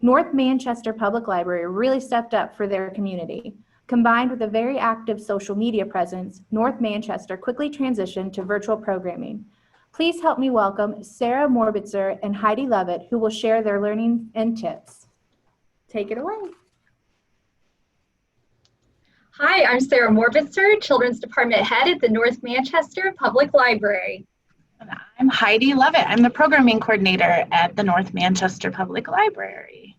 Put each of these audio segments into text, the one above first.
North Manchester Public Library really stepped up for their community. Combined with a very active social media presence, North Manchester quickly transitioned to virtual programming. Please help me welcome Sarah Morbitzer and Heidi Lovett, who will share their learning and tips. Take it away. Hi, I'm Sarah Morbitzer, Children's Department Head at the North Manchester Public Library. And I'm Heidi Lovett. I'm the Programming Coordinator at the North Manchester Public Library.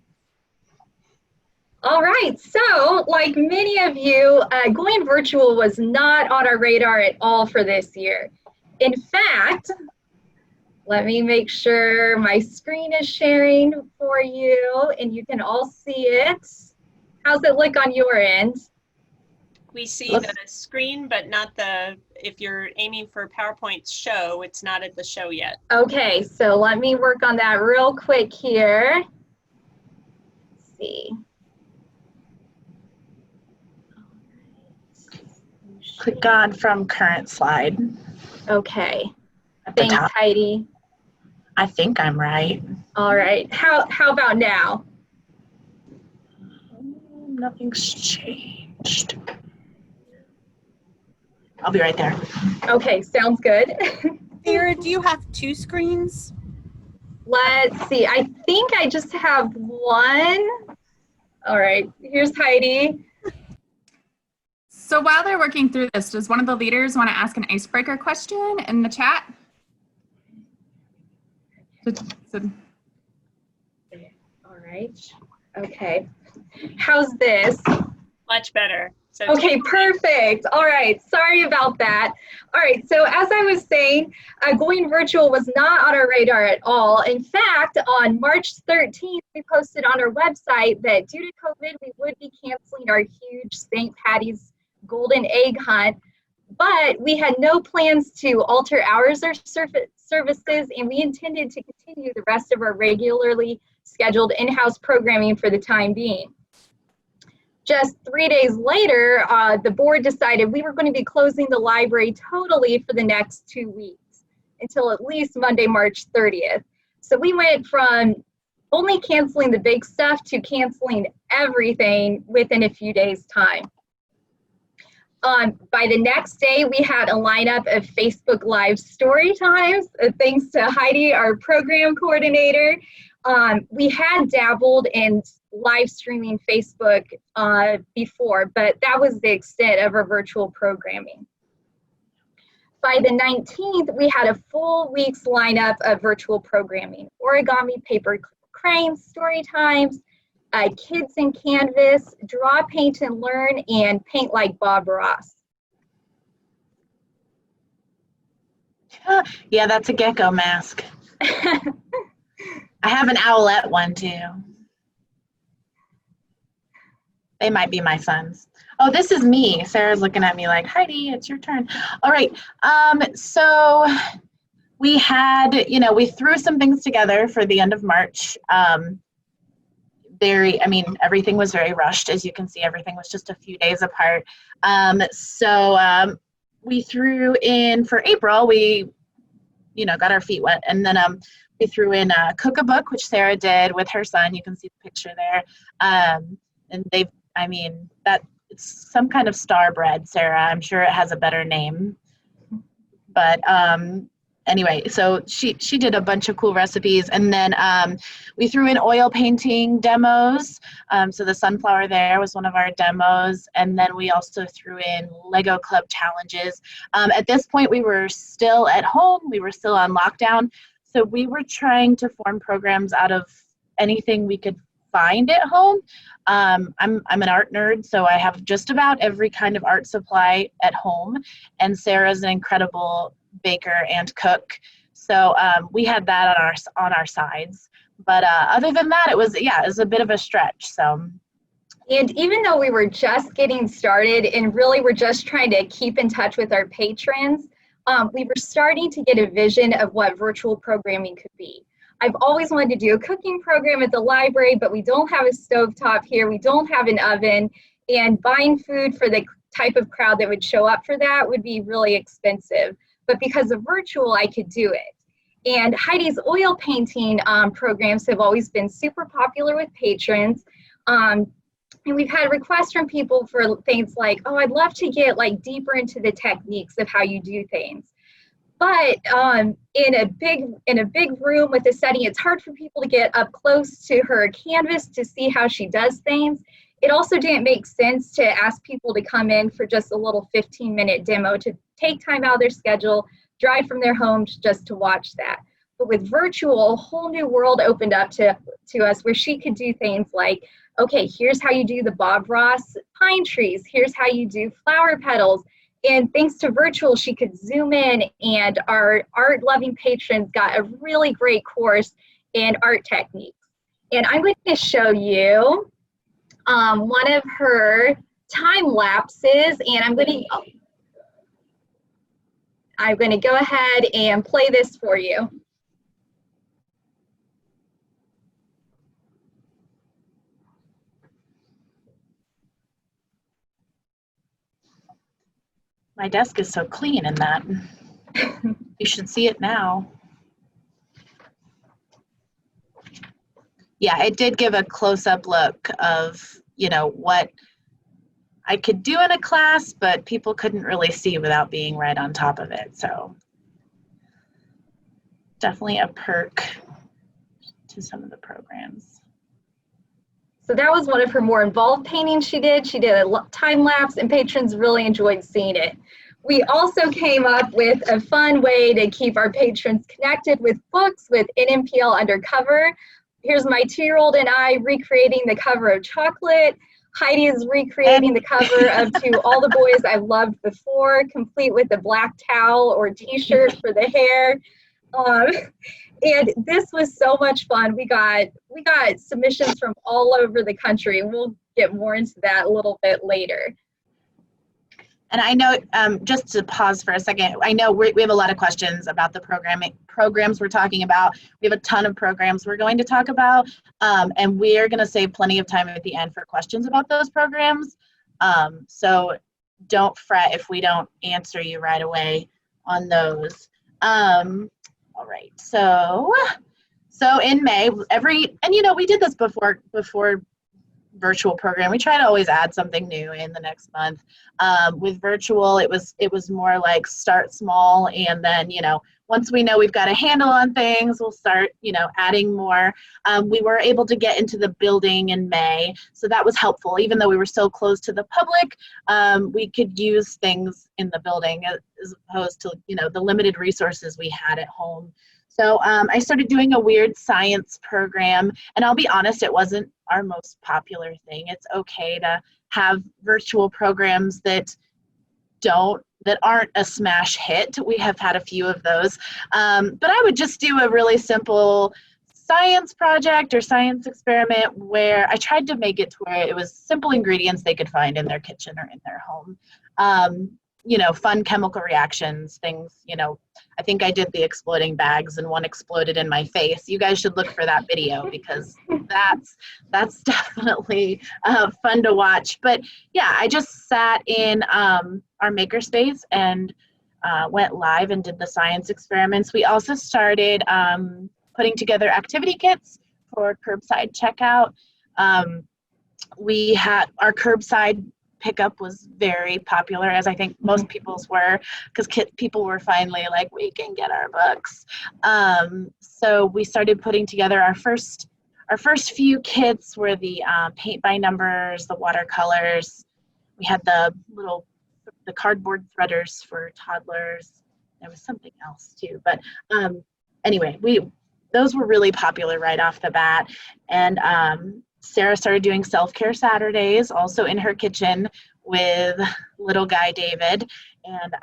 All right, so like many of you, going virtual was not on our radar at all for this year. In fact, let me make sure my screen is sharing for you and you can all see it. How's it look on your end? We see the screen, but not the, if you're aiming for PowerPoint show, it's not at the show yet. Okay, so let me work on that real quick here. Let's see. Click on from current slide. Okay, At the thanks top. Heidi. I think I'm right. All right, how about now? Nothing's changed. I'll be right there. Okay, sounds good. Sarah, do you have two screens? Let's see, I think I just have one. All right, here's Heidi. So while they're working through this, does one of the leaders want to ask an icebreaker question in the chat? All right, okay. How's this? Much better. So Okay, perfect. All right, sorry about that. All right, so as I was saying, going virtual was not on our radar at all. In fact, on March 13th, we posted on our website that due to COVID, we would be canceling our huge St. Patty's Golden Egg Hunt, but we had no plans to alter hours or services, and we intended to continue the rest of our regularly scheduled in-house programming for the time being. Just 3 days later, the board decided we were going to be closing the library totally for the next 2 weeks until at least Monday, March 30th. So we went from only canceling the big stuff to canceling everything within a few days' time. By the next day, we had a lineup of Facebook Live story times, thanks to Heidi, our program coordinator. We had dabbled in live streaming Facebook before, but that was the extent of our virtual programming. By the 19th, we had a full week's lineup of virtual programming: origami, paper crane, story times, kids in canvas, draw, paint, and learn, and paint like Bob Ross. Yeah, that's a gecko mask. I have an owlette one too. They might be my sons. Oh, this is me. Sarah's looking at me like, Heidi, it's your turn. All right. So we had, we threw some things together for the end of March. Everything was very rushed. As you can see, everything was just a few days apart. So we threw in for April, we, got our feet wet. And then we threw in a cook-a-book, which Sarah did with her son. You can see the picture there. And it's some kind of star bread, Sarah. I'm sure it has a better name. But anyway, so she did a bunch of cool recipes. And then we threw in oil painting demos. So the sunflower there was one of our demos. And then we also threw in Lego Club challenges. At this point, we were still at home. We were still on lockdown. So we were trying to form programs out of anything we could find at home. I'm an art nerd, so I have just about every kind of art supply at home. And Sarah's an incredible baker and cook. So we had that on our sides. But other than that, it was a bit of a stretch. So. And even though we were just getting started and really we're just trying to keep in touch with our patrons, we were starting to get a vision of what virtual programming could be. I've always wanted to do a cooking program at the library, but we don't have a stovetop here. We don't have an oven, and buying food for the type of crowd that would show up for that would be really expensive. But because of virtual, I could do it. And Heidi's oil painting programs have always been super popular with patrons. And we've had requests from people for things like, oh, I'd love to get like deeper into the techniques of how you do things. But in a big room with a setting, it's hard for people to get up close to her canvas to see how she does things. It also didn't make sense to ask people to come in for just a little 15-minute demo, to take time out of their schedule, drive from their homes just to watch that. But with virtual, a whole new world opened up to us where she could do things like, okay, here's how you do the Bob Ross pine trees. Here's how you do flower petals. And thanks to virtual, she could zoom in, and our art-loving patrons got a really great course in art techniques. And I'm going to show you one of her time lapses, and I'm going to go ahead and play this for you. My desk is so clean in that. You should see it now. Yeah, it did give a close-up look of, you know, what I could do in a class, but people couldn't really see without being right on top of it. So definitely a perk to some of the programs. So that was one of her more involved paintings she did. She did a time lapse, and patrons really enjoyed seeing it. We also came up with a fun way to keep our patrons connected with books with NMPL Undercover. Here's my 2-year-old and I recreating the cover of Chocolate. Heidi is recreating the cover of To All the Boys I've Loved Before, complete with the black towel or t-shirt for the hair. And this was so much fun. We got submissions from all over the country, and we'll get more into that a little bit later. And I know, just to pause for a second, I know we have a lot of questions about the programs we're talking about. We have a ton of programs we're going to talk about, and we're going to save plenty of time at the end for questions about those programs. So don't fret if we don't answer you right away on those. All right, so in May, and you know, we did this before virtual program. We try to always add something new in the next month. With virtual, it was more like start small, and then, you know, once we know we've got a handle on things, we'll start, you know, adding more. We were able to get into the building in May, so that was helpful. Even though we were still closed to the public, we could use things in the building as opposed to, you know, the limited resources we had at home. So I started doing a weird science program, and I'll be honest, it wasn't our most popular thing. It's okay to have virtual programs that aren't a smash hit. We have had a few of those, but I would just do a really simple science project or science experiment where I tried to make it to where it was simple ingredients they could find in their kitchen or in their home. You know, fun chemical reactions, things, you know, I think I did the exploding bags and one exploded in my face. You guys should look for that video because that's definitely fun to watch. But yeah, I just sat in our makerspace and went live and did the science experiments. We also started putting together activity kits for curbside checkout. We had our curbside pickup was very popular, as I think most people's were, because people were finally like, we can get our books. So we started putting together our first few kits were the paint by numbers, the watercolors. We had the cardboard threaders for toddlers. There was something else too, but anyway, those were really popular right off the bat. And Sarah started doing self-care Saturdays also in her kitchen with little guy David, and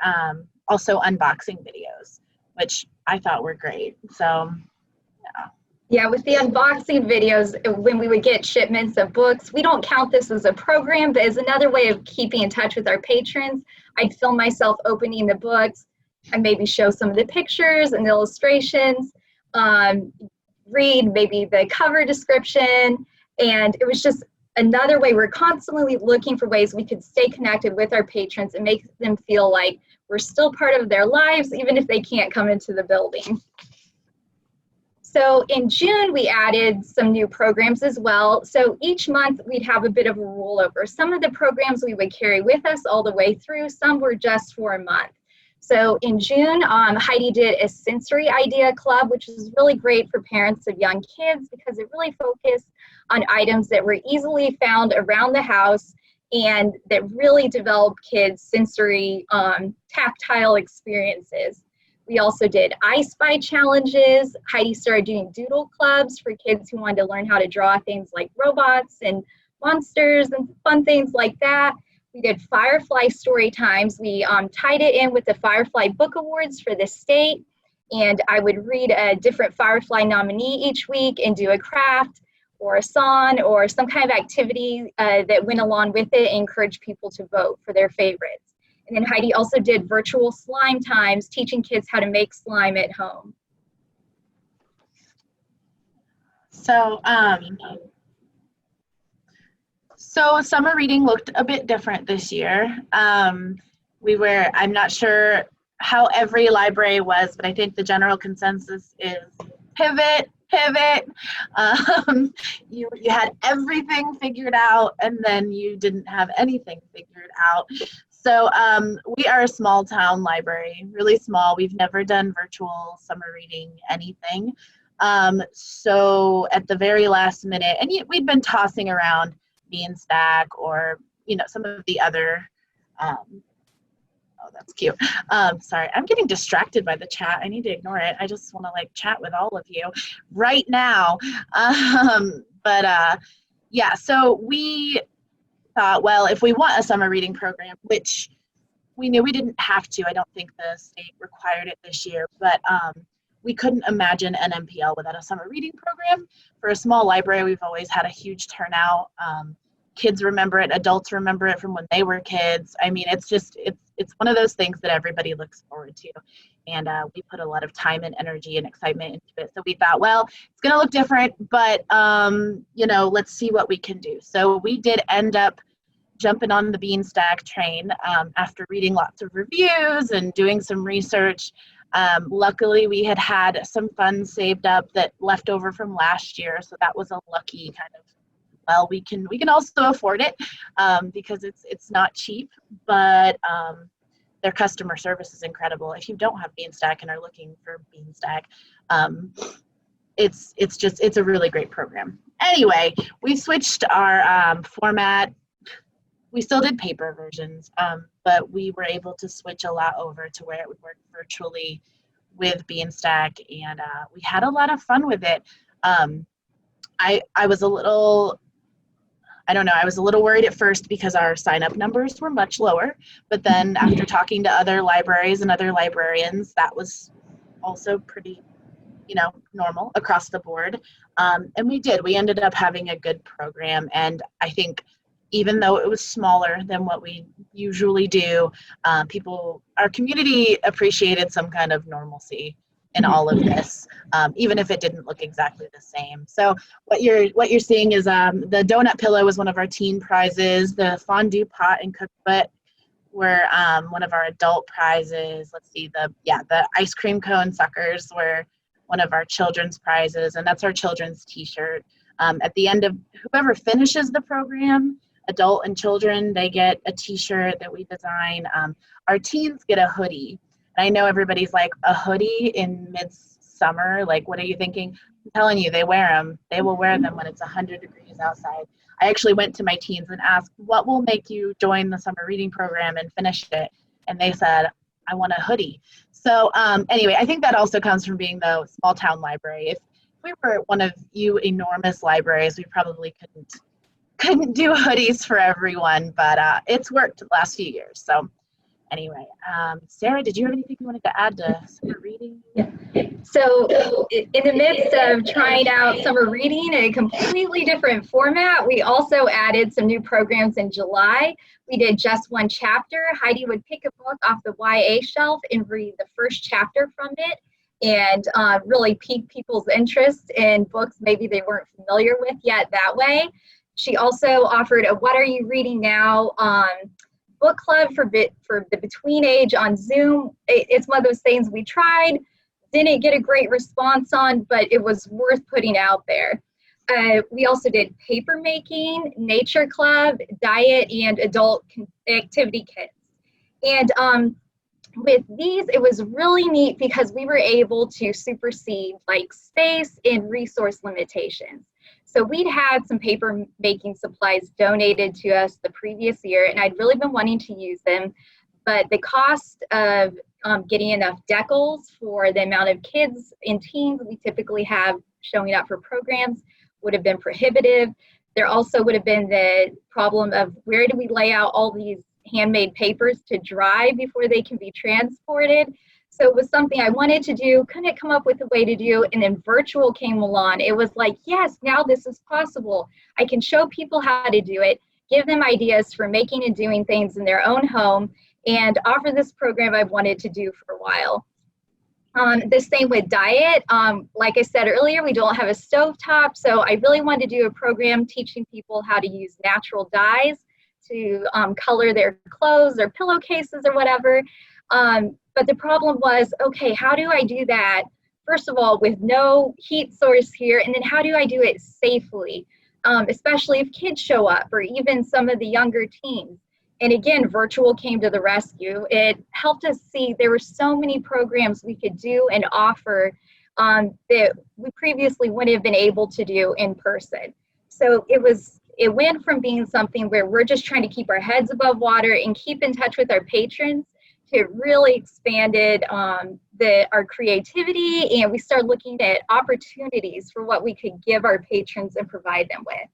also unboxing videos, which I thought were great. So yeah, with the unboxing videos, when we would get shipments of books, we don't count this as a program, but as another way of keeping in touch with our patrons. I'd film myself opening the books and maybe show some of the pictures and illustrations, read maybe the cover description. And it was just another way. We're constantly looking for ways we could stay connected with our patrons and make them feel like we're still part of their lives, even if they can't come into the building. So in June, we added some new programs as well. So each month we'd have a bit of a rollover. Some of the programs we would carry with us all the way through, some were just for a month. So in June, Heidi did a sensory idea club, which is really great for parents of young kids because it really focused on items that were easily found around the house and that really develop kids' sensory tactile experiences. We also did I Spy challenges. Heidi started doing doodle clubs for kids who wanted to learn how to draw things like robots and monsters and fun things like that. We did Firefly story times. We tied it in with the Firefly Book Awards for the state. And I would read a different Firefly nominee each week and do a craft or a song or some kind of activity that went along with it and encourage people to vote for their favorites. And then Heidi also did virtual slime times, teaching kids how to make slime at home. So, so summer reading looked a bit different this year. I'm not sure how every library was, but I think the general consensus is pivot. You had everything figured out and then you didn't have anything figured out. So we are a small town library, really small. We've never done virtual summer reading anything. So at the very last minute, and we'd been tossing around Beanstack or, some of the other, oh, that's cute. Sorry, I'm getting distracted by the chat. I need to ignore it. I just want to chat with all of you right now. Yeah, so we thought, well, if we want a summer reading program, which we knew we didn't have to, I don't think the state required it this year, but we couldn't imagine an MPL without a summer reading program. For a small library, we've always had a huge turnout. Kids remember it, adults remember it from when they were kids. I mean, it's one of those things that everybody looks forward to. And we put a lot of time and energy and excitement into it. So we thought, well, it's going to look different, but, let's see what we can do. So we did end up jumping on the Beanstack train after reading lots of reviews and doing some research. Luckily, we had some funds saved up that left over from last year. So that was a lucky kind of, well, we can also afford it because it's not cheap, but their customer service is incredible. If you don't have Beanstack and are looking for Beanstack, it's a really great program. Anyway, we switched our format. We still did paper versions, but we were able to switch a lot over to where it would work virtually with Beanstack, and we had a lot of fun with it. I was a little, I was a little worried at first because our sign-up numbers were much lower, but then after talking to other libraries and other librarians, that was also pretty, normal across the board. And we ended up having a good program, and I think even though it was smaller than what we usually do, our community appreciated some kind of normalcy in all of this, even if it didn't look exactly the same. So what you're seeing is the donut pillow was one of our teen prizes. The fondue pot and cookbook were one of our adult prizes. Let's see, the ice cream cone suckers were one of our children's prizes, and that's our children's t-shirt. At the end of whoever finishes the program, adult and children, they get a t-shirt that we design. Our teens get a hoodie. And I know everybody's like, a hoodie in midsummer? Like, what are you thinking? I'm telling you, they wear them. They will wear them when it's 100 degrees outside. I actually went to my teens and asked, what will make you join the summer reading program and finish it? And they said, I want a hoodie. So anyway, I think that also comes from being the small town library. If we were one of you enormous libraries, we probably couldn't do hoodies for everyone, but it's worked the last few years. So anyway, Sarah, did you have anything you wanted to add to summer reading? Yeah. So in the midst of trying out summer reading in a completely different format, we also added some new programs in July. We did just one chapter. Heidi would pick a book off the YA shelf and read the first chapter from it, and really pique people's interest in books maybe they weren't familiar with yet that way. She also offered a What Are You Reading Now book club for the between age on Zoom. It's one of those things we tried, didn't get a great response on, but it was worth putting out there. We also did paper making, nature club, diet, and adult activity kits. And with these, it was really neat because we were able to supersede like space and resource limitations. So we'd had some paper making supplies donated to us the previous year, and I'd really been wanting to use them, but the cost of getting enough decals for the amount of kids and teens we typically have showing up for programs would have been prohibitive. There also would have been the problem of where do we lay out all these handmade papers to dry before they can be transported. So it was something I wanted to do, couldn't come up with a way to do, and then virtual came along. It was like, yes, now this is possible. I can show people how to do it, give them ideas for making and doing things in their own home, and offer this program I've wanted to do for a while. The same with diet. Like I said earlier, we don't have a stovetop, so I really wanted to do a program teaching people how to use natural dyes to color their clothes or pillowcases or whatever. But the problem was, okay, how do I do that? First of all, with no heat source here, and then how do I do it safely? Especially if kids show up or even some of the younger teens. And again, virtual came to the rescue. It helped us see there were so many programs we could do and offer that we previously wouldn't have been able to do in person. So it went from being something where we're just trying to keep our heads above water and keep in touch with our patrons to it really expanded our creativity, and we started looking at opportunities for what we could give our patrons and provide them with.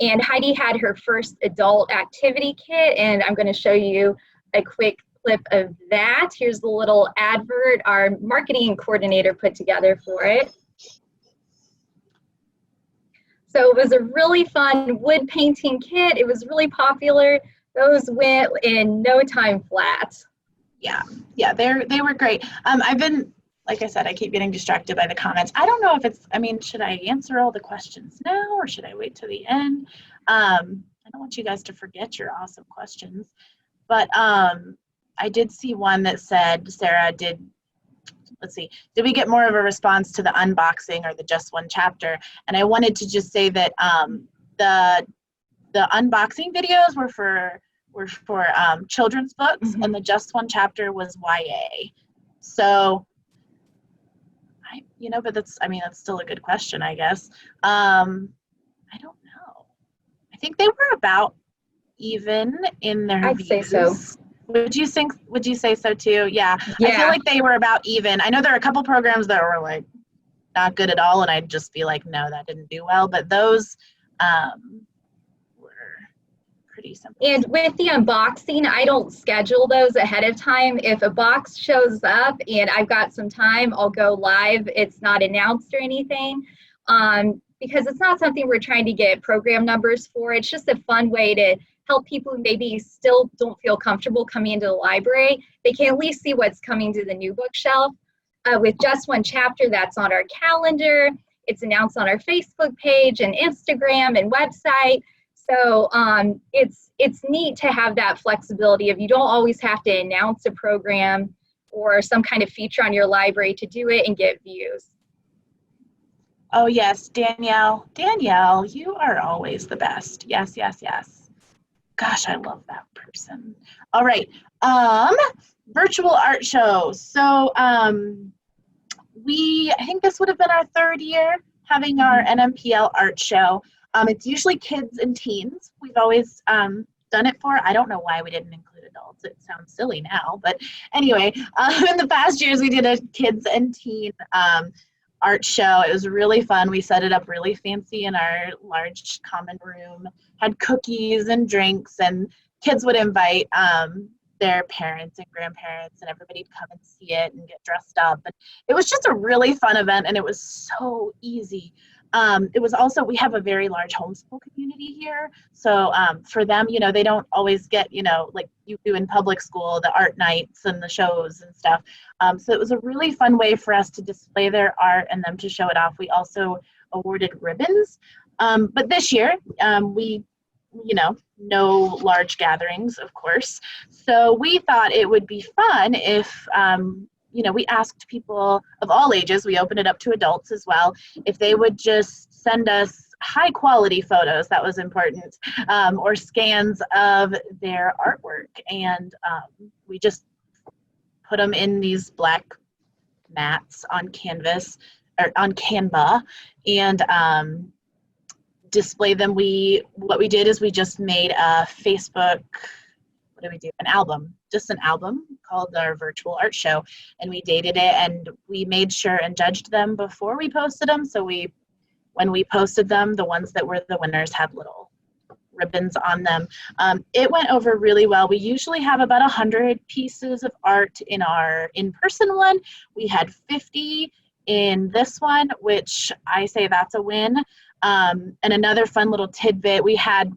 And Heidi had her first adult activity kit, and I'm going to show you a quick clip of that. Here's the little advert our marketing coordinator put together for it. So it was a really fun wood painting kit. It was really popular. Those went in no time flat. Yeah, they were great. I've been, like I said, I keep getting distracted by the comments. I don't know if it's, I mean, should I answer all the questions now or should I wait till the end? I don't want you guys to forget your awesome questions, but I did see one that said, Sarah, let's see, did we get more of a response to the unboxing or the just one chapter? And I wanted to just say that the unboxing videos were for children's books, and the just one chapter was YA. So, but that's still a good question, I guess. I don't know. I think they were about even in their I'd views. say so. Would you say so too? Yeah. I feel like they were about even. I know there are a couple programs that were like not good at all, and I'd just be like, no, that didn't do well. But those were pretty simple. And with the unboxing, I don't schedule those ahead of time. If a box shows up and I've got some time, I'll go live. It's not announced or anything, because it's not something we're trying to get program numbers for. It's just a fun way to help people who maybe still don't feel comfortable coming into the library. They can at least see what's coming to the new bookshelf. With just one chapter, that's on our calendar. It's announced on our Facebook page and Instagram and website. So it's neat to have that flexibility of you don't always have to announce a program or some kind of feature on your library to do it and get views. Oh yes, Danielle, you are always the best. Yes. Gosh, I love that person. All right, virtual art show. So I think this would have been our third year having our NMPL art show. It's usually kids and teens. We've always done it for. I don't know why we didn't include adults. It sounds silly now, but anyway, in the past years we did a kids and teen art show. It was really fun. We set it up really fancy in our large common room, had cookies and drinks, and kids would invite their parents and grandparents, and everybody would come and see it and get dressed up. And it was just a really fun event, and it was so easy. It was also, we have a very large homeschool community here. So for them, they don't always get, like you do in public school, the art nights and the shows and stuff. So it was a really fun way for us to display their art and them to show it off. We also awarded ribbons. But this year, we, no large gatherings, of course. So we thought it would be fun if we asked people of all ages, we opened it up to adults as well, if they would just send us high quality photos, that was important, or scans of their artwork. And we just put them in these black mats on canvas, or on Canva, and display them. What we did is we just made a Facebook, what did we do? An album, just an album called our virtual art show. And we dated it, and we made sure and judged them before we posted them. So when we posted them, the ones that were the winners had little ribbons on them. It went over really well. We usually have about 100 pieces of art in our in-person one. We had 50 in this one, which I say that's a win. And another fun little tidbit,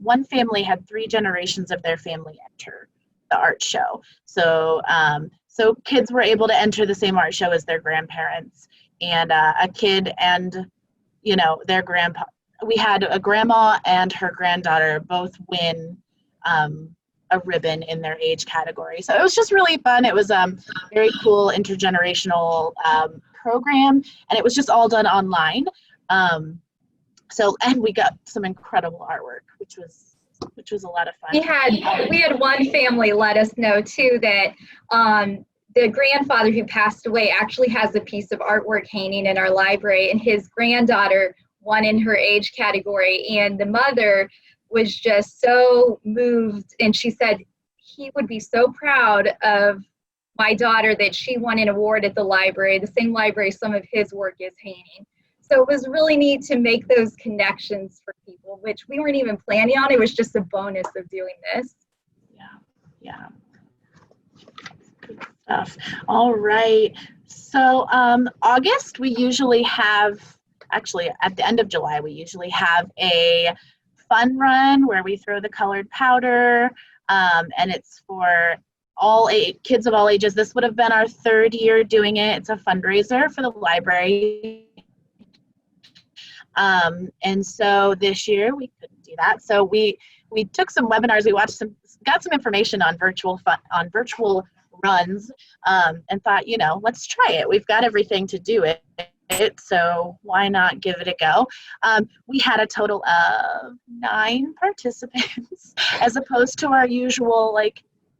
one family had 3 generations of their family enter the art show. So kids were able to enter the same art show as their grandparents, and a kid and their grandpa. We had a grandma and her granddaughter both win a ribbon in their age category. So it was just really fun. It was a very cool intergenerational program, and it was just all done online. And we got some incredible artwork, which was a lot of fun. We had one family let us know too that the grandfather who passed away actually has a piece of artwork hanging in our library, and his granddaughter won in her age category, and the mother was just so moved, and she said he would be so proud of my daughter that she won an award at the library, the same library some of his work is hanging. So it was really neat to make those connections for people, which we weren't even planning on. It was just a bonus of doing this. Yeah. Good stuff. All right. So August, we usually have, actually at the end of July, we usually have a fun run where we throw the colored powder, and it's for kids of all ages. This would have been our 3rd year doing it. It's a fundraiser for the library. And so this year we couldn't do that. So we took some webinars, got some information on virtual runs, and thought, let's try it. We've got everything to do it. So why not give it a go? We had a total of 9 participants as opposed to our usual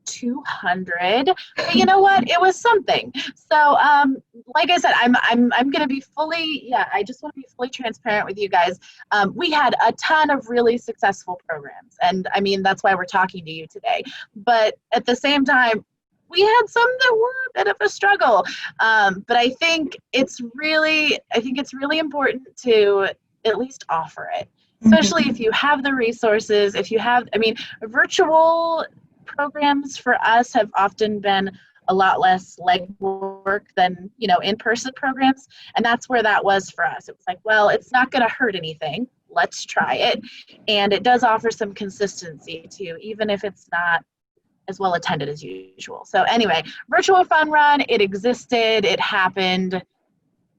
200, but you know what, it was something. So like I said, I'm gonna be I just want to be fully transparent with you guys. We had a ton of really successful programs, and I mean that's why we're talking to you today, but at the same time we had some that were a bit of a struggle, but I think it's really important to at least offer it, especially if you have the resources. Virtual programs for us have often been a lot less legwork than in-person programs, and that's where that was for us. It was like, well, it's not going to hurt anything, let's try it. And it does offer some consistency too, even if it's not as well attended as usual. So anyway, virtual fun run, it existed, it happened.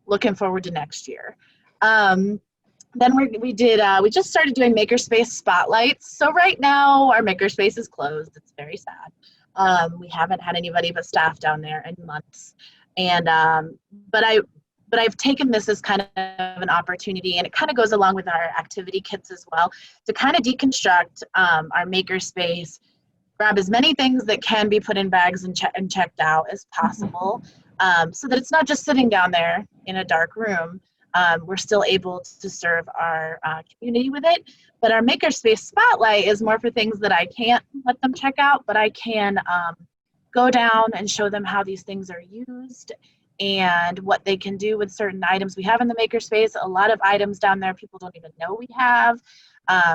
Looking forward to next year. Then we just started doing Makerspace spotlights. So right now our Makerspace is closed. It's very sad. We haven't had anybody but staff down there in months. And but I've taken this as kind of an opportunity, and it kind of goes along with our activity kits as well, to kind of deconstruct our Makerspace, grab as many things that can be put in bags and checked out as possible, so that it's not just sitting down there in a dark room. We're still able to serve our community with it, but our Makerspace Spotlight is more for things that I can't let them check out, but I can go down and show them how these things are used and what they can do with certain items we have in the Makerspace. A lot of items down there people don't even know we have.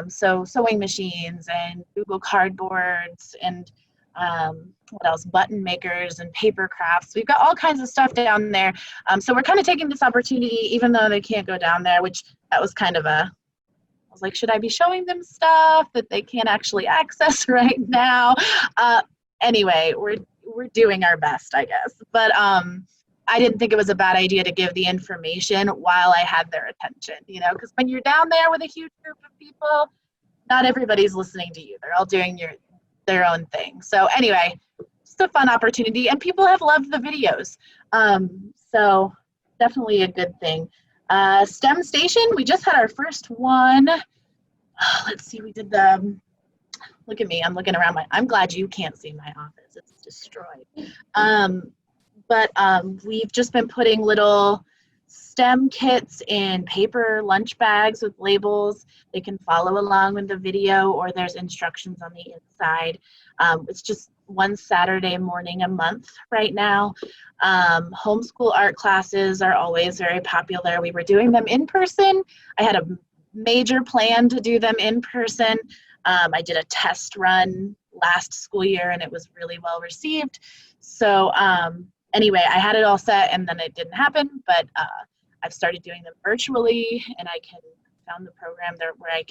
So sewing machines and Google Cardboards and what else, button makers and paper crafts. We've got all kinds of stuff down there. So we're kind of taking this opportunity, even though they can't go down there, which that was kind of I was like, should I be showing them stuff that they can't actually access right now? Anyway, we're doing our best, I guess. But I didn't think it was a bad idea to give the information while I had their attention, because when you're down there with a huge group of people, not everybody's listening to you. They're all doing their own thing. So anyway, just just a fun opportunity, and people have loved the videos. So definitely a good thing. STEM Station, we just had our first one. Oh, let's see, we did the, look at me, I'm looking around I'm glad you can't see my office, it's destroyed. But we've just been putting little STEM kits in paper lunch bags with labels. They can follow along with the video, or there's instructions on the inside. It's just one Saturday morning a month right now. Homeschool art classes are always very popular. We were doing them in person. I had a major plan to do them in person. I did a test run last school year and it was really well received. So anyway, I had it all set and then it didn't happen, but I've started doing them virtually, and I found the program there where I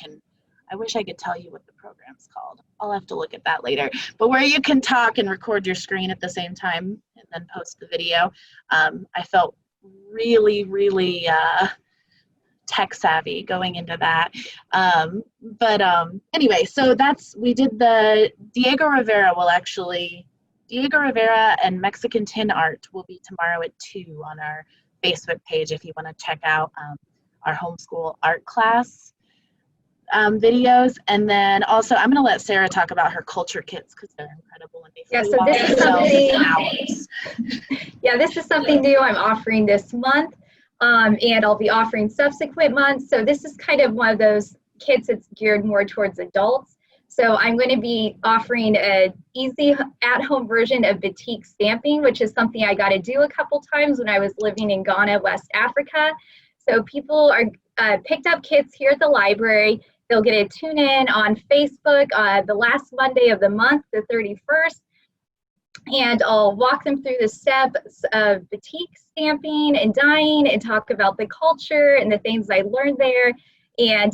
wish I could tell you what the program's called. I'll have to look at that later. But where you can talk and record your screen at the same time and then post the video. I felt really, really tech savvy going into that. Anyway, so we did the Diego Rivera and Mexican Tin Art will be tomorrow at 2 on our Facebook page if you want to check out our homeschool art class videos. And then also I'm going to let Sarah talk about her culture kits because they're incredible and they so this is something this is something new I'm offering this month, and I'll be offering subsequent months. So this is kind of one of those kits that's geared more towards adults. So I'm going to be offering an easy at-home version of batik stamping, which is something I got to do a couple times when I was living in Ghana, West Africa. So people are picked up kits here at the library. They'll get a tune in on Facebook the last Monday of the month, the 31st. And I'll walk them through the steps of batik stamping and dyeing and talk about the culture and the things I learned there. And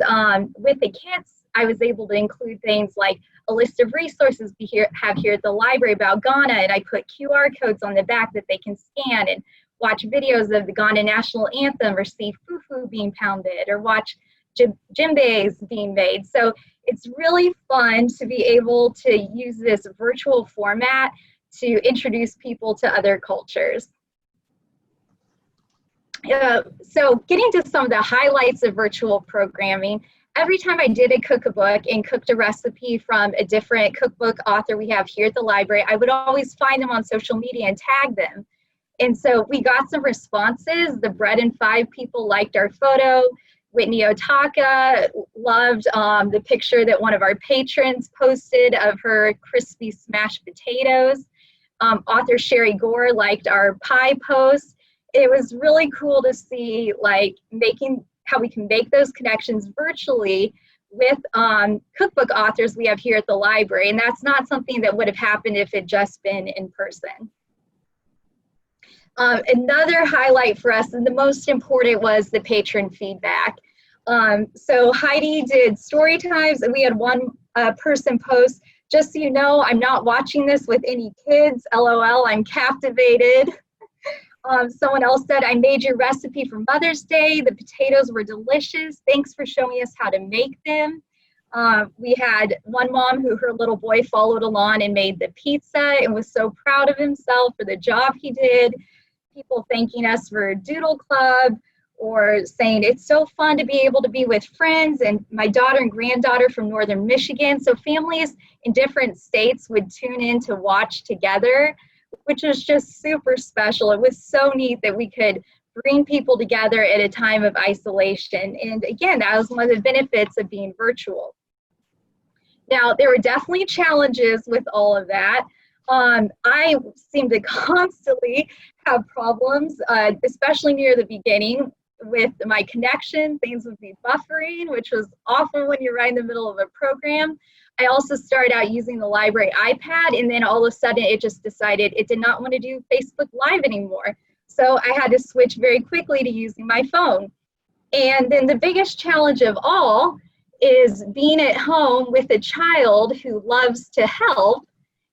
with the kits, I was able to include things like a list of resources we have here at the library about Ghana, and I put QR codes on the back that they can scan and watch videos of the Ghana national anthem, or see fufu being pounded, or watch djembes being made. So it's really fun to be able to use this virtual format to introduce people to other cultures. So getting to some of the highlights of virtual programming, every time I did a cookbook and cooked a recipe from a different cookbook author we have here at the library, I would always find them on social media and tag them. And so we got some responses. The Bread and 5 people liked our photo. Whitney Otaka loved the picture that one of our patrons posted of her crispy smashed potatoes. Author Sherry Gore liked our pie post. It was really cool to see how we can make those connections virtually with cookbook authors we have here at the library. And that's not something that would have happened if it just been in person. Another highlight for us, and the most important, was the patron feedback. So Heidi did story times, and we had one person post, "Just so you know, I'm not watching this with any kids. LOL, I'm captivated." Someone else said, "I made your recipe for Mother's Day. The potatoes were delicious. Thanks for showing us how to make them." We had one mom who her little boy followed along and made the pizza and was so proud of himself for the job he did. People thanking us for Doodle Club, or saying it's so fun to be able to be with friends, and my daughter and granddaughter from Northern Michigan. So families in different states would tune in to watch together, which was just super special. It was so neat that we could bring people together at a time of isolation. And again, that was one of the benefits of being virtual. Now, there were definitely challenges with all of that. I seem to constantly have problems, especially near the beginning with my connection. Things would be buffering, which was awful when you're right in the middle of a program. I also started out using the library iPad, and then all of a sudden it just decided it did not want to do Facebook Live anymore. So I had to switch very quickly to using my phone. And then the biggest challenge of all is being at home with a child who loves to help.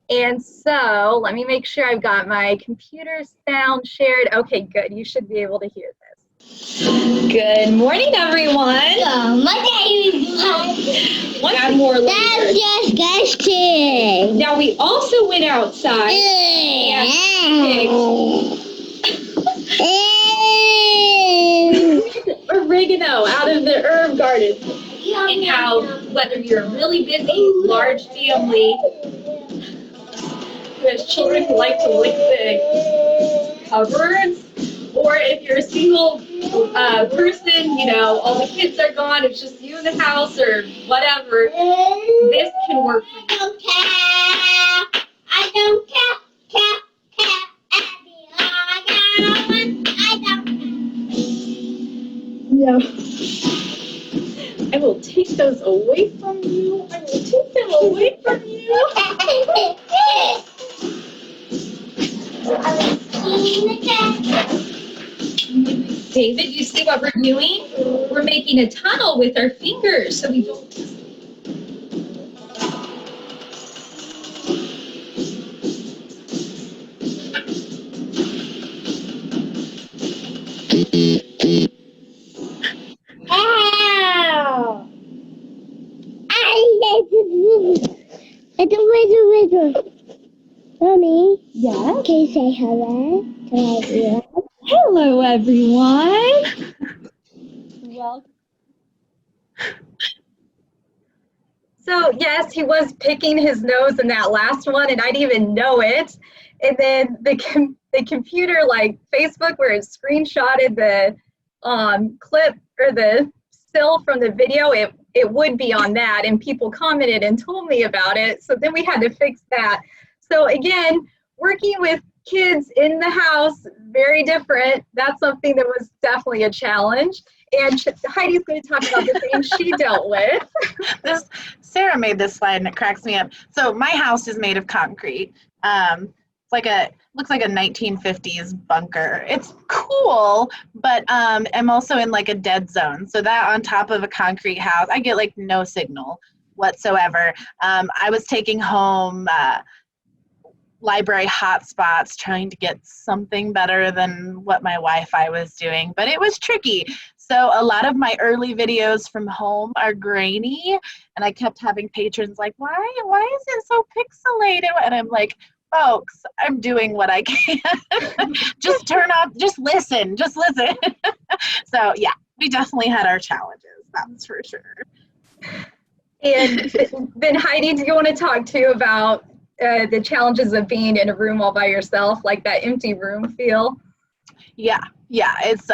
And so let me make sure I've got my computer sound shared. Okay, good. You should be able to hear this. Good morning, everyone. Add more later. Now we also went outside and picked oregano out of the herb garden. And how whether you're a really busy, large family who has children who like to lick the cupboards, or if you're a single person, you know, all the kids are gone, it's just you in the house or whatever, this can work for you. I don't care. No. I will take those away from you. I will take them away from you. David, you see what we're doing? We're making a tunnel with our fingers so we don't. Ow! It's a wizard. Mommy? Yeah? Can you say hello to everyone? Hello, everyone. Well, So yes, he was picking his nose in that last one, and I didn't even know it. And then the computer, like Facebook, where it screenshotted the clip or the still from the video, it would be on that, and people commented and told me about it. So then we had to fix that. So again, working with kids in the house, very different. That's something that was definitely a challenge. And Heidi's going to talk about the things she dealt with. Sarah made this slide and it cracks me up. So my house is made of concrete. Looks like a 1950s bunker. It's cool, but I'm also in like a dead zone. So that on top of a concrete house, I get like no signal whatsoever. I was taking home library hotspots, trying to get something better than what my Wi-Fi was doing, but it was tricky. So a lot of my early videos from home are grainy, and I kept having patrons like, why is it so pixelated? And I'm like, folks, I'm doing what I can. Just turn off, just listen. So yeah, we definitely had our challenges, that's for sure. And then Heidi, do you want to talk too about the challenges of being in a room all by yourself, like that empty room feel? Yeah, it's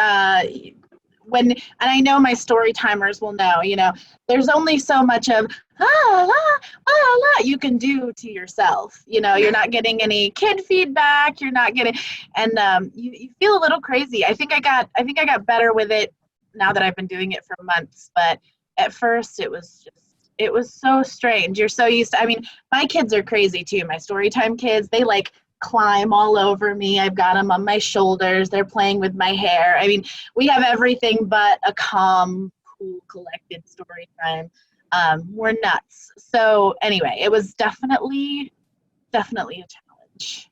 and I know my story timers will know, you know, there's only so much of you can do to yourself. You know, you're not getting any kid feedback, you're not getting, and you feel a little crazy. I think I got better with it now that I've been doing it for months, but at first it was so strange. You're so used to, I mean, my kids are crazy too. My storytime kids, they like climb all over me. I've got them on my shoulders. They're playing with my hair. I mean, we have everything but a calm, cool, collected story time. We're nuts. So anyway, it was definitely a challenge.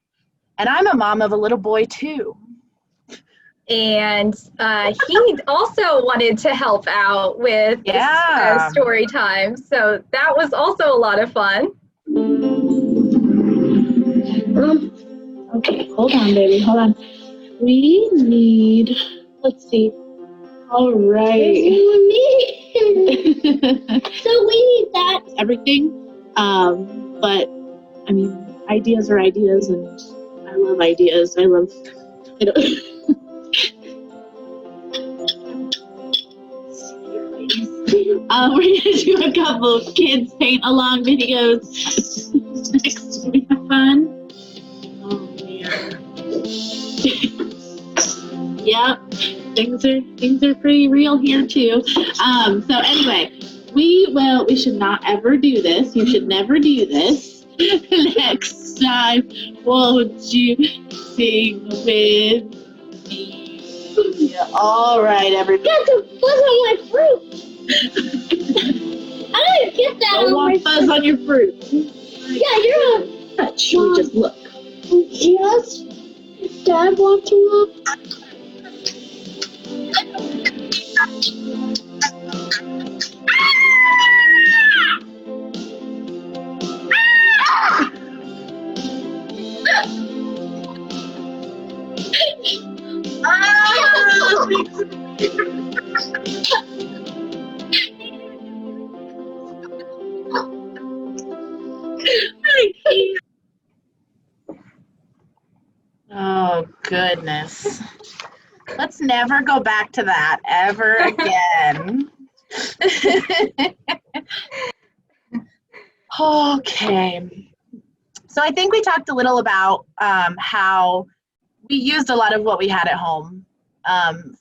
And I'm a mom of a little boy too. And he also wanted to help out with story time. So that was also a lot of fun. Okay, hold on, baby, hold on. We need, let's see. All right. So we need that. Everything, but I mean, ideas are ideas, and I love ideas. We're gonna do a couple of kids paint along videos next to have fun. Oh man. Yep, things are pretty real here too. So anyway, we should not ever do this. You should never do this. Next time, won't you sing with me? Yeah, all right, everybody. That's a fuzz on my fruit. I didn't get that Don't on want my fuzz on your fruit. Yeah, you're a Should we just look? Yes. Dad want to look? Oh, goodness. Let's never go back to that ever again. Okay. So I think we talked a little about how we used a lot of what we had at home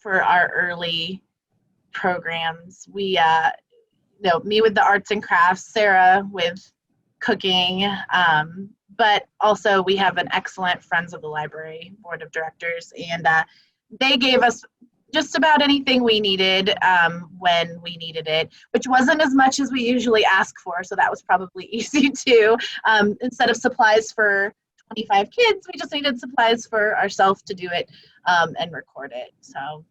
for our early programs. We, me with the arts and crafts, Sarah with cooking, but also we have an excellent Friends of the Library board of directors, and they gave us just about anything we needed when we needed it, which wasn't as much as we usually ask for, so that was probably easy too. Instead of supplies for 25 kids, we just needed supplies for ourselves to do it and record it. So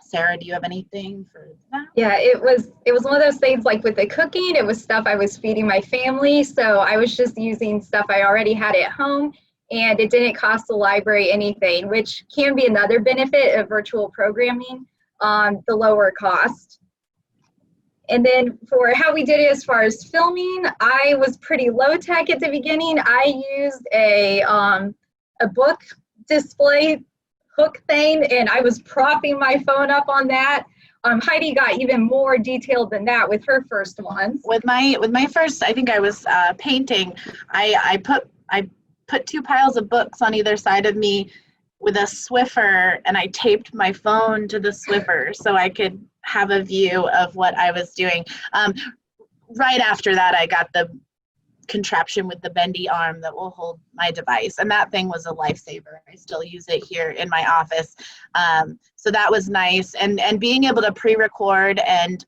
Sarah, do you have anything for that? Yeah, it was one of those things, like with the cooking, it was stuff I was feeding my family, so I was just using stuff I already had at home, and it didn't cost the library anything, which can be another benefit of virtual programming, the lower cost. And then for how we did it as far as filming, I was pretty low tech at the beginning. I used a book display hook thing, and I was propping my phone up on that. Heidi got even more detailed than that with her first ones. With my first, I think I was painting. I put 2 piles of books on either side of me with a Swiffer, and I taped my phone to the Swiffer so I could have a view of what I was doing. Right after that, I got the contraption with the bendy arm that will hold my device, and that thing was a lifesaver. I still use it here in my office, so that was nice. And being able to pre-record and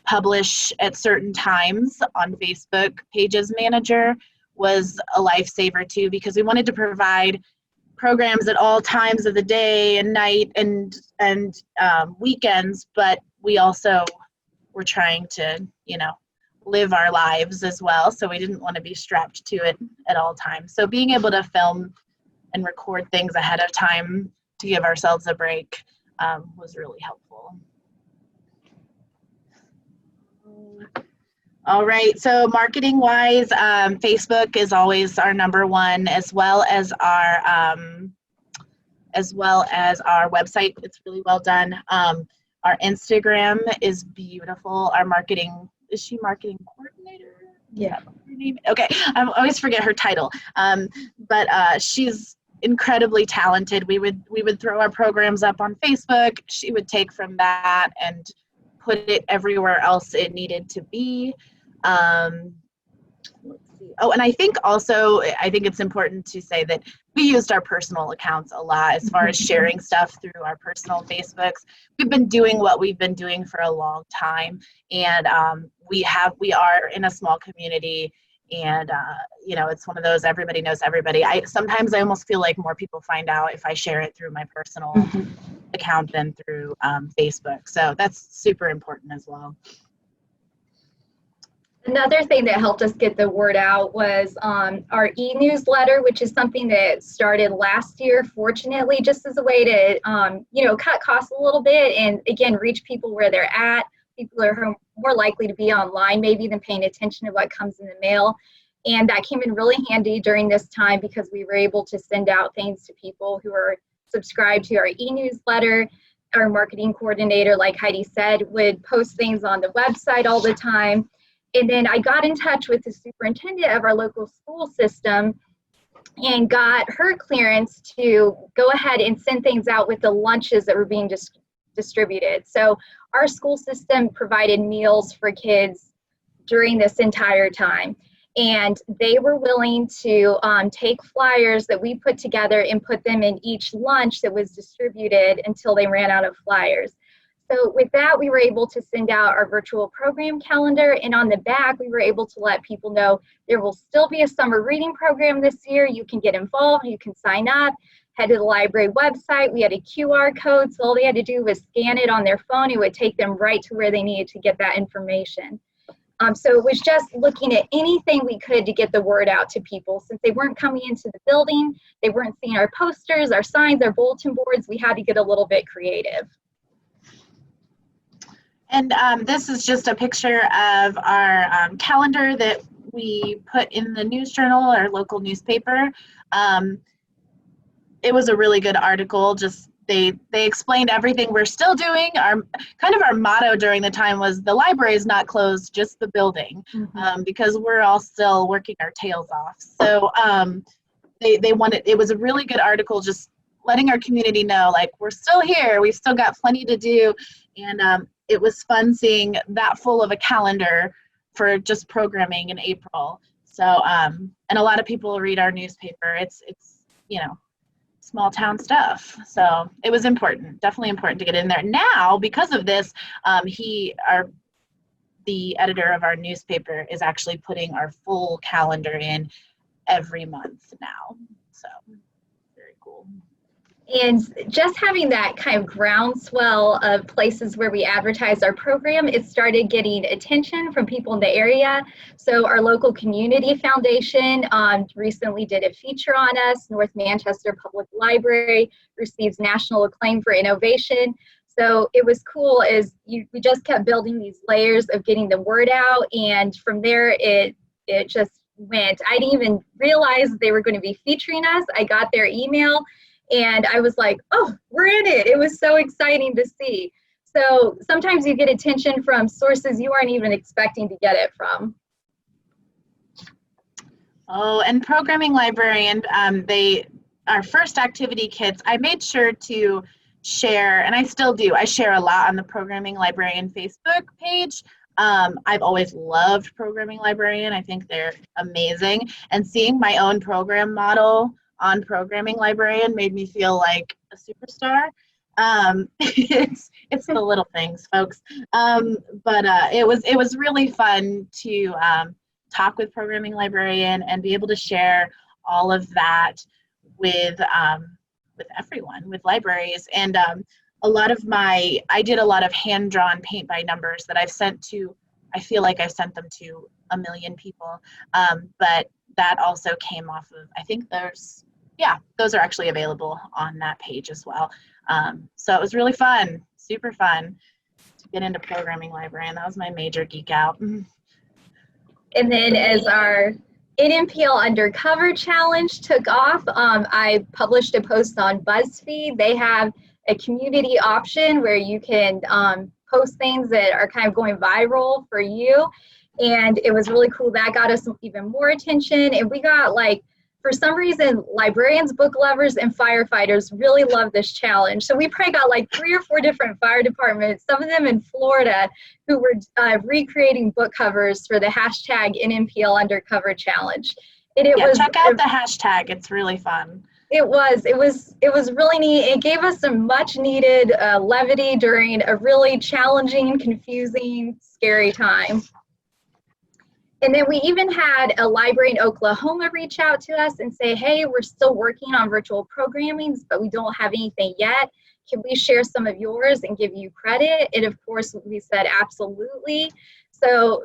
publish at certain times on Facebook Pages Manager was a lifesaver too, because we wanted to provide programs at all times of the day and night and weekends, but we also were trying to, live our lives as well. So we didn't want to be strapped to it at all times. So being able to film and record things ahead of time to give ourselves a break was really helpful. All right, so marketing wise, Facebook is always our #1, as well as our website. It's really well done. Our Instagram is beautiful. Our marketing, is she marketing coordinator? Yeah. Okay, I always forget her title. But she's incredibly talented. We would throw our programs up on Facebook. She would take from that and put it everywhere else it needed to be. Let's see. Oh, and I think it's important to say that we used our personal accounts a lot as far as sharing stuff through our personal Facebooks. We've been doing what we've been doing for a long time, and we are in a small community, and it's one of those everybody knows everybody. Sometimes I almost feel like more people find out if I share it through my personal account than through Facebook. So that's super important as well. Another thing that helped us get the word out was our e-newsletter, which is something that started last year, fortunately, just as a way to, cut costs a little bit and, again, reach people where they're at. People are more likely to be online maybe than paying attention to what comes in the mail. And that came in really handy during this time because we were able to send out things to people who are subscribed to our e-newsletter. Our marketing coordinator, like Heidi said, would post things on the website all the time. And then I got in touch with the superintendent of our local school system and got her clearance to go ahead and send things out with the lunches that were being distributed. So our school system provided meals for kids during this entire time. And they were willing to take flyers that we put together and put them in each lunch that was distributed until they ran out of flyers. So with that, we were able to send out our virtual program calendar, and on the back, we were able to let people know there will still be a summer reading program this year. You can get involved, you can sign up. head to the library website. We had a QR code, so all they had to do was scan it on their phone. It would take them right to where they needed to get that information. So it was just looking at anything we could to get the word out to people. Since they weren't coming into the building, they weren't seeing our posters, our signs, our bulletin boards, we had to get a little bit creative. And this is just a picture of our calendar that we put in the News Journal, our local newspaper. It was a really good article. Just they explained everything we're still doing. Our motto during the time was the library is not closed, just the building, because we're all still working our tails off. So it was a really good article, just letting our community know, like, we're still here, we've still got plenty to do. And it was fun seeing that full of a calendar for just programming in April. So and a lot of people read our newspaper. It's small town stuff. So it was important, definitely important to get in there. Now, because of this, the editor of our newspaper is actually putting our full calendar in every month now. So very cool. And just having that kind of groundswell of places where we advertise our program, it started getting attention from people in the area. So our local community foundation recently did a feature on us. North Manchester Public Library receives national acclaim for innovation. So it was cool we just kept building these layers of getting the word out, and from there it just went. I didn't even realize they were going to be featuring us. I got their email and I was like, oh, we're in it. It was so exciting to see. So sometimes you get attention from sources you aren't even expecting to get it from. Oh, and Programming Librarian, our first activity kits, I made sure to share, and I still do, I share a lot on the Programming Librarian Facebook page. I've always loved Programming Librarian. I think they're amazing. And seeing my own program model on Programming Librarian made me feel like a superstar. It's the little things, folks. But it was really fun to talk with Programming Librarian and be able to share all of that with everyone, with libraries. And I did a lot of hand-drawn paint by numbers that I've sent to, I feel like I sent them to a million people. But that also came off of, I think those are actually available on that page as well. So it was really fun, super fun to get into Programming Librarian. That was my major geek out. And then as our NMPL Undercover Challenge took off, I published a post on BuzzFeed. They have a community option where you can post things that are kind of going viral for you. And it was really cool. That got us even more attention. And we got, like, for some reason, librarians, book lovers, and firefighters really love this challenge. So we probably got like 3 or 4 different fire departments, some of them in Florida, who were recreating book covers for the hashtag NMPL Undercover Challenge. And check out the hashtag. It's really fun. It was really neat. It gave us some much needed levity during a really challenging, confusing, scary time. And then we even had a library in Oklahoma reach out to us and say, hey, we're still working on virtual programming, but we don't have anything yet. Can we share some of yours and give you credit? And of course, we said absolutely. So,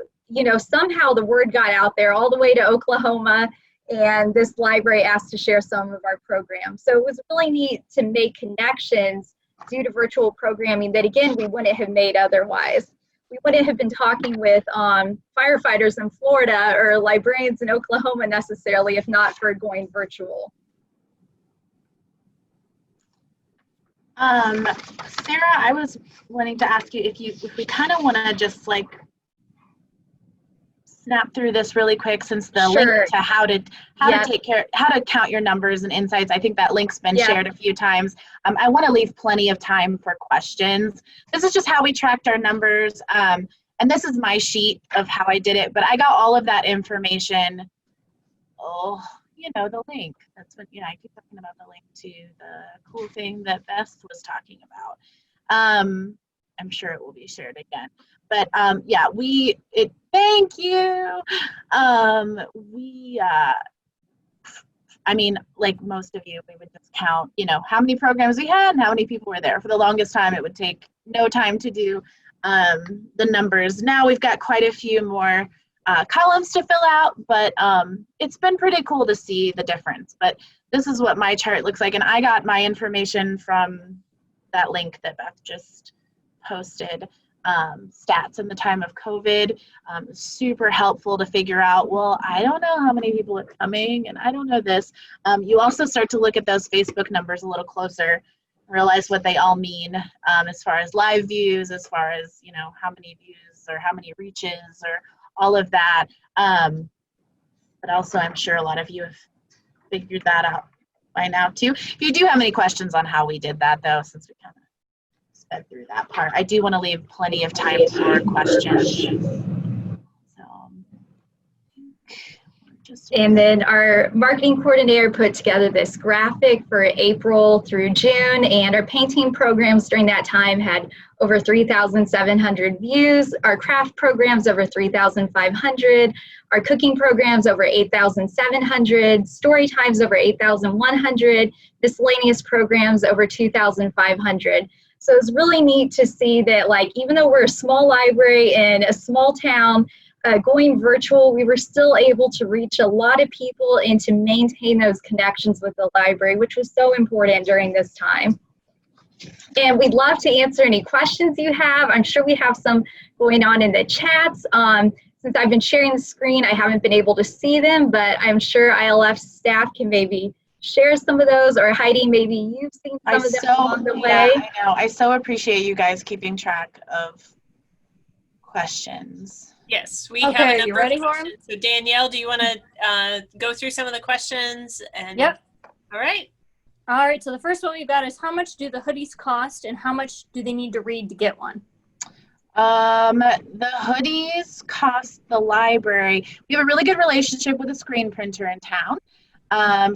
somehow the word got out there all the way to Oklahoma, and this library asked to share some of our programs. So it was really neat to make connections due to virtual programming that, again, we wouldn't have made otherwise. We wouldn't have been talking with firefighters in Florida or librarians in Oklahoma necessarily if not for going virtual. Sarah, I was wanting to ask you if we kind of want to just like snap through this really quick, since the link to how to count your numbers and insights, I think that link's been shared a few times. I want to leave plenty of time for questions. This is just how we tracked our numbers, and this is my sheet of how I did it, but I got all of that information. The link. That's what, I keep talking about the link to the cool thing that Beth was talking about. I'm sure it will be shared again. But thank you. I mean, like most of you, we would just count, how many programs we had and how many people were there. For the longest time, it would take no time to do the numbers. Now we've got quite a few more columns to fill out, but it's been pretty cool to see the difference. But this is what my chart looks like, and I got my information from that link that Beth just posted. Stats in the time of COVID, super helpful to figure out, well, I don't know how many people are coming and I don't know this. You also start to look at those Facebook numbers a little closer, realize what they all mean as far as live views, as far as, how many views or how many reaches or all of that. But also I'm sure a lot of you have figured that out by now too. If you do have any questions on how we did that though, since we kind of sped through that part, I do want to leave plenty of time for questions. And then our marketing coordinator put together this graphic for April through June, and our painting programs during that time had over 3,700 views, our craft programs over 3,500, our cooking programs over 8,700, story times over 8,100, miscellaneous programs over 2,500. So it's really neat to see that, like, even though we're a small library in a small town, going virtual, we were still able to reach a lot of people and to maintain those connections with the library, which was so important during this time. And we'd love to answer any questions you have. I'm sure we have some going on in the chats. Since I've been sharing the screen, I haven't been able to see them, but I'm sure ILF staff can maybe share some of those, or Heidi, maybe you've seen some of them along the way. I know. I so appreciate you guys keeping track of questions. Yes, we have a number of questions. So Danielle, do you want to go through some of the questions? And Yep. All right. All right, so the first one we've got is, how much do the hoodies cost and how much do they need to read to get one? The hoodies cost the library. We have a really good relationship with a screen printer in town.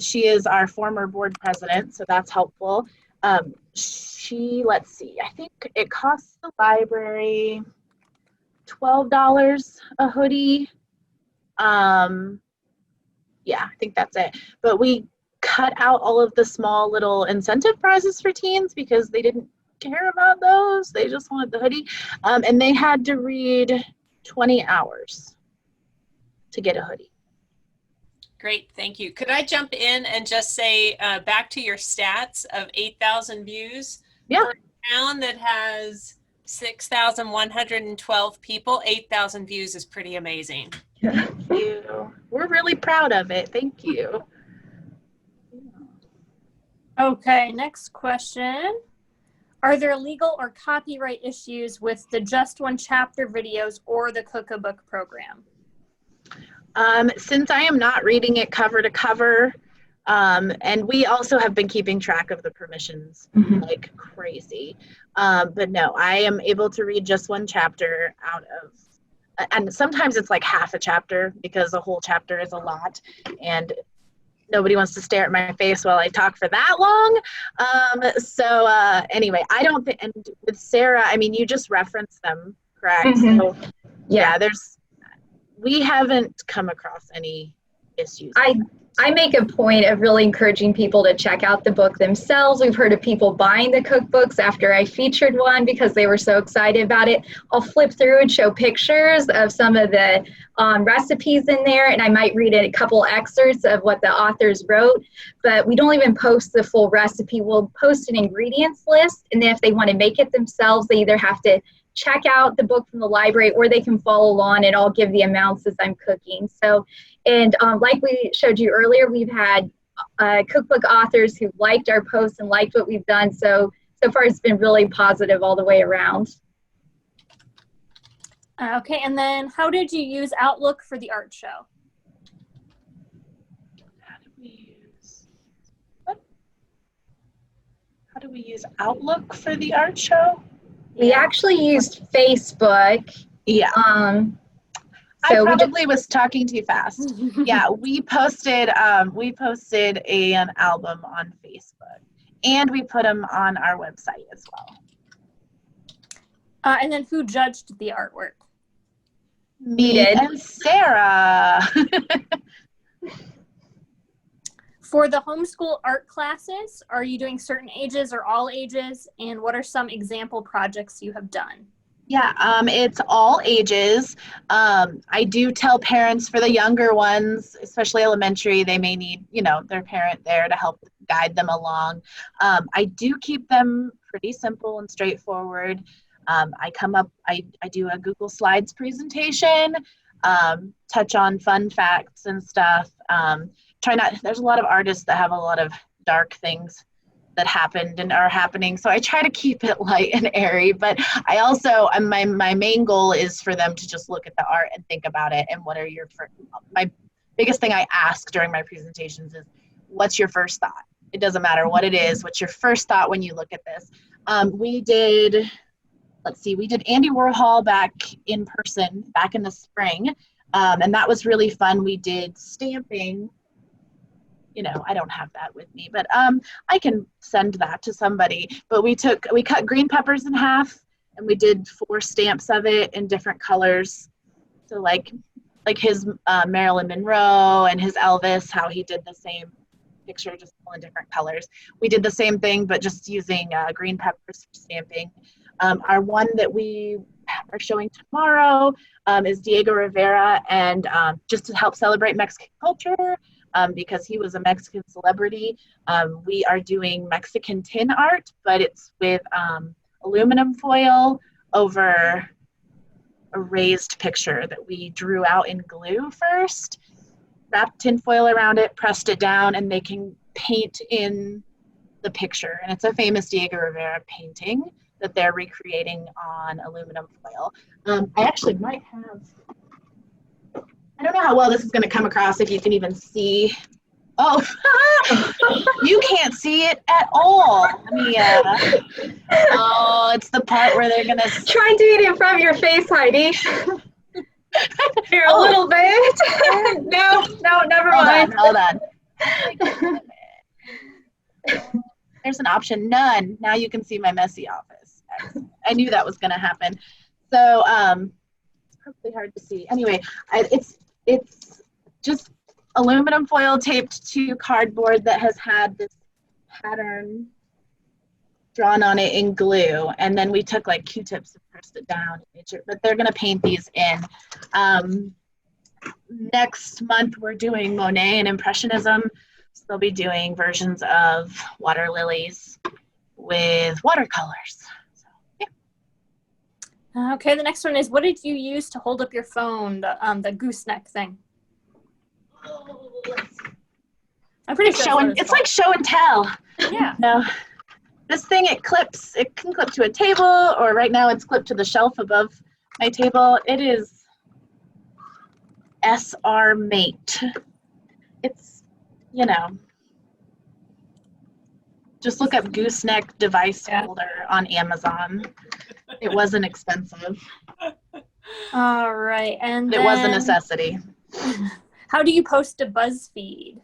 She is our former board president, so that's helpful. Let's see, I think it costs the library $12 a hoodie. Yeah, I think that's it. But we cut out all of the small little incentive prizes for teens because they didn't care about those. They just wanted the hoodie. And they had to read 20 hours to get a hoodie. Great, thank you. Could I jump in and just say, back to your stats of 8,000 views? Yeah. For a town that has 6,112 people, 8,000 views is pretty amazing. Thank you. We're really proud of it. Thank you. Okay, next question. Are there legal or copyright issues with the Just One Chapter videos or the cookbook program? Since I am not reading it cover to cover, and we also have been keeping track of the permissions like crazy. But no, I am able to read just one chapter out of, and sometimes it's like half a chapter because a whole chapter is a lot, and nobody wants to stare at my face while I talk for that long. Anyway, I don't think, and with Sarah, I mean, you just referenced them, correct? So yeah, we haven't come across any issues. I make a point of really encouraging people to check out the book themselves. We've heard of people buying the cookbooks after I featured one because they were so excited about it. I'll flip through and show pictures of some of the recipes in there, and I might read a couple excerpts of what the authors wrote, but we don't even post the full recipe. We'll post an ingredients list, and then if they want to make it themselves, they either have to check out the book from the library or they can follow along, and I'll give the amounts as I'm cooking. So, and like we showed you earlier, we've had cookbook authors who liked our posts and liked what we've done. So far it's been really positive all the way around. Okay, and then how did you use Outlook for the art show? How do we use Outlook for the art show? We actually used Facebook. Yeah. So I probably was talking too fast. Yeah, we posted an album on Facebook, and we put them on our website as well. And then who judged the artwork? Me and Sarah. For the homeschool art classes, are you doing certain ages or all ages? And what are some example projects you have done? Yeah, it's all ages. I do tell parents for the younger ones, especially elementary, they may need, their parent there to help guide them along. I do keep them pretty simple and straightforward. I do a Google Slides presentation, touch on fun facts and stuff. There's a lot of artists that have a lot of dark things that happened and are happening. So I try to keep it light and airy, but I also, my main goal is for them to just look at the art and think about it. And my biggest thing I ask during my presentations is, what's your first thought? It doesn't matter what it is. What's your first thought when you look at this? We did Andy Warhol back in person, back in the spring. And that was really fun. We did stamping. I don't have that with me, but I can send that to somebody. But we cut green peppers in half, and we did 4 stamps of it in different colors. So like his Marilyn Monroe and his Elvis, how he did the same picture, just all in different colors. We did the same thing, but just using green peppers for stamping. Our one that we are showing tomorrow is Diego Rivera, and just to help celebrate Mexican culture, because he was a Mexican celebrity. We are doing Mexican tin art, but it's with aluminum foil over a raised picture that we drew out in glue first, wrapped tin foil around it, pressed it down, and they can paint in the picture. And it's a famous Diego Rivera painting that they're recreating on aluminum foil. I actually might have, I don't know how well this is going to come across, if you can even see. Oh, you can't see it at all. Let me, it's the part where they're going to. Try and do it in front of your face, Heidi. Here, a little bit. No, never mind. Hold on. There's an option, none. Now you can see my messy office. I knew that was going to happen. So it's probably hard to see. Anyway, it's just aluminum foil taped to cardboard that has had this pattern drawn on it in glue. And then we took like Q-tips and pressed it down. But they're going to paint these in. Next month, we're doing Monet and Impressionism. So they'll be doing versions of water lilies with watercolors. So, yeah. Okay, the next one is, what did you use to hold up your phone, the gooseneck thing? I'm pretty sure it's like show and tell. Yeah. No, this thing, it can clip to a table, or right now it's clipped to the shelf above my table. It is SR Mate. It's, just look up gooseneck device holder on Amazon. It wasn't expensive. All right, and it was a necessity. How do you post to BuzzFeed?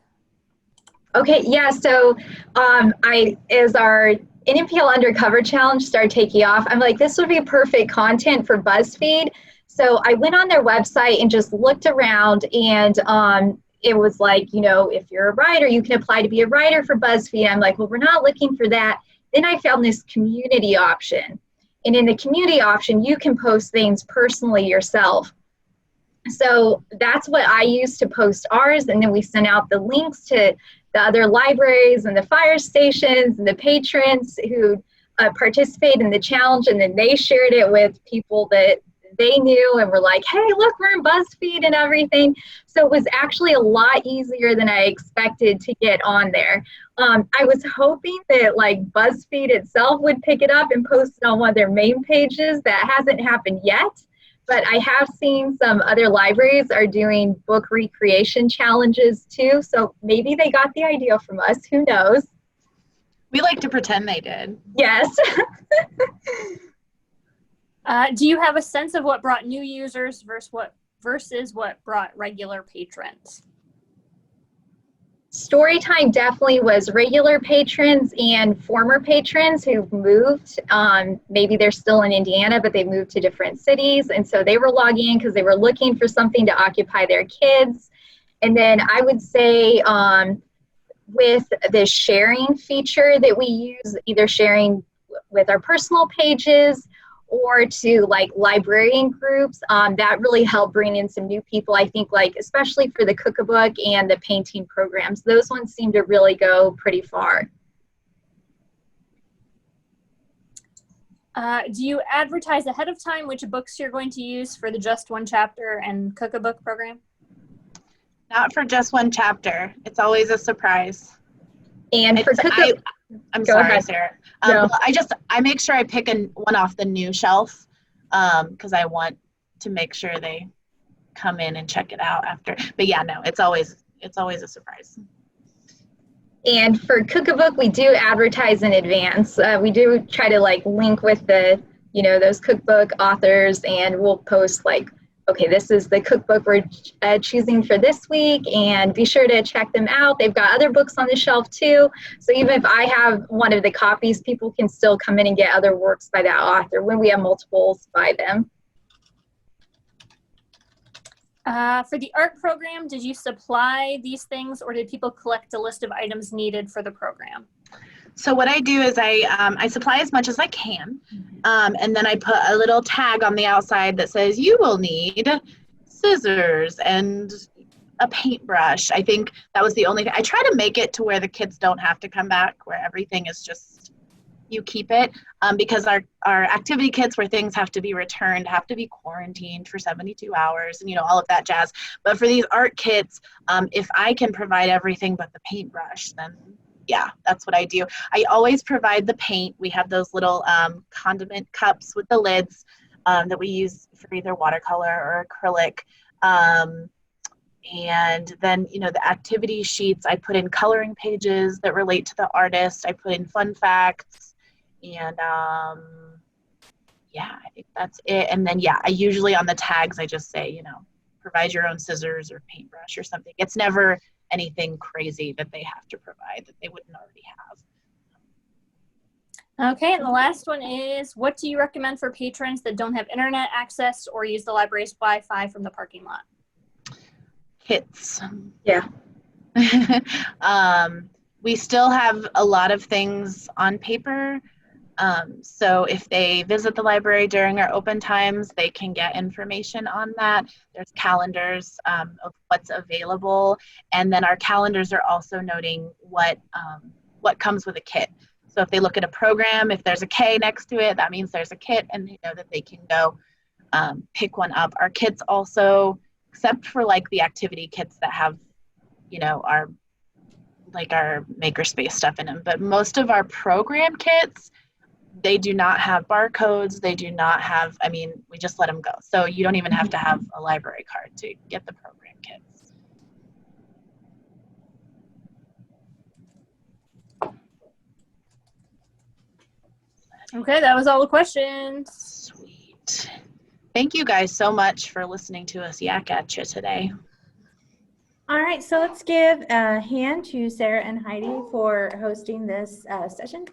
Okay, yeah, so as our NMPL Undercover Challenge started taking off, I'm like, this would be perfect content for BuzzFeed. So I went on their website and just looked around, and it was like, if you're a writer, you can apply to be a writer for BuzzFeed. I'm like, well, we're not looking for that. Then I found this community option. And in the community option, you can post things personally yourself. So that's what I use to post ours. And then we sent out the links to the other libraries and the fire stations and the patrons who participate in the challenge. And then they shared it with people that they knew and were like, hey, look, we're in BuzzFeed and everything. So it was actually a lot easier than I expected to get on there. I was hoping that like BuzzFeed itself would pick it up and post it on one of their main pages. That hasn't happened yet, but I have seen some other libraries are doing book recreation challenges too. So maybe they got the idea from us, who knows? We like to pretend they did. Yes. Do you have a sense of what brought new users versus what brought regular patrons? Storytime definitely was regular patrons and former patrons who've moved. Maybe they're still in Indiana, but they moved to different cities. And so they were logging in because they were looking for something to occupy their kids. And then I would say with the sharing feature that we use, either sharing with our personal pages or to like librarian groups, that really helped bring in some new people. I think like especially for the cookbook and the painting programs, those ones seem to really go pretty far. Do you advertise ahead of time which books you're going to use for the Just One Chapter and cookbook program? Not for Just One Chapter. It's always a surprise. And for cookbook, I'm Go sorry, ahead. Sarah. No. I make sure I pick one off the new shelf because I want to make sure they come in and check it out after. But yeah, no, it's always a surprise. And for cookbook, we do advertise in advance. We do try to like link with the, those cookbook authors, and we'll post like, okay, this is the cookbook we're choosing for this week, and be sure to check them out. They've got other books on the shelf too. So even if I have one of the copies, people can still come in and get other works by that author when we have multiples by them. For the art program, did you supply these things, or did people collect a list of items needed for the program? So what I do is I supply as much as I can, and then I put a little tag on the outside that says you will need scissors and a paintbrush. I think that was the only thing. I try to make it to where the kids don't have to come back, where everything is just, you keep it, because our activity kits where things have to be returned have to be quarantined for 72 hours and all of that jazz. But for these art kits, if I can provide everything but the paintbrush, then yeah, that's what I do. I always provide the paint. We have those little condiment cups with the lids that we use for either watercolor or acrylic. And then, the activity sheets, I put in coloring pages that relate to the artist. I put in fun facts. And yeah, I think that's it. And then, yeah, I usually on the tags, I just say, provide your own scissors or paintbrush or something. It's never anything crazy that they have to provide that they wouldn't already have. Okay, and the last one is, what do you recommend for patrons that don't have internet access or use the library's Wi-Fi from the parking lot? Kits. Yeah. We still have a lot of things on paper. So if they visit the library during our open times, they can get information on that. There's calendars of what's available. And then our calendars are also noting what comes with a kit. So if they look at a program, if there's a K next to it, that means there's a kit, and they know that they can go pick one up. Our kits also, except for like the activity kits that have, our makerspace stuff in them, but most of our program kits, they do not have barcodes. They do not have, we just let them go. So you don't even have to have a library card to get the program kits. Okay, that was all the questions. Sweet. Thank you guys so much for listening to us yak at you today. All right, so let's give a hand to Sarah and Heidi for hosting this session.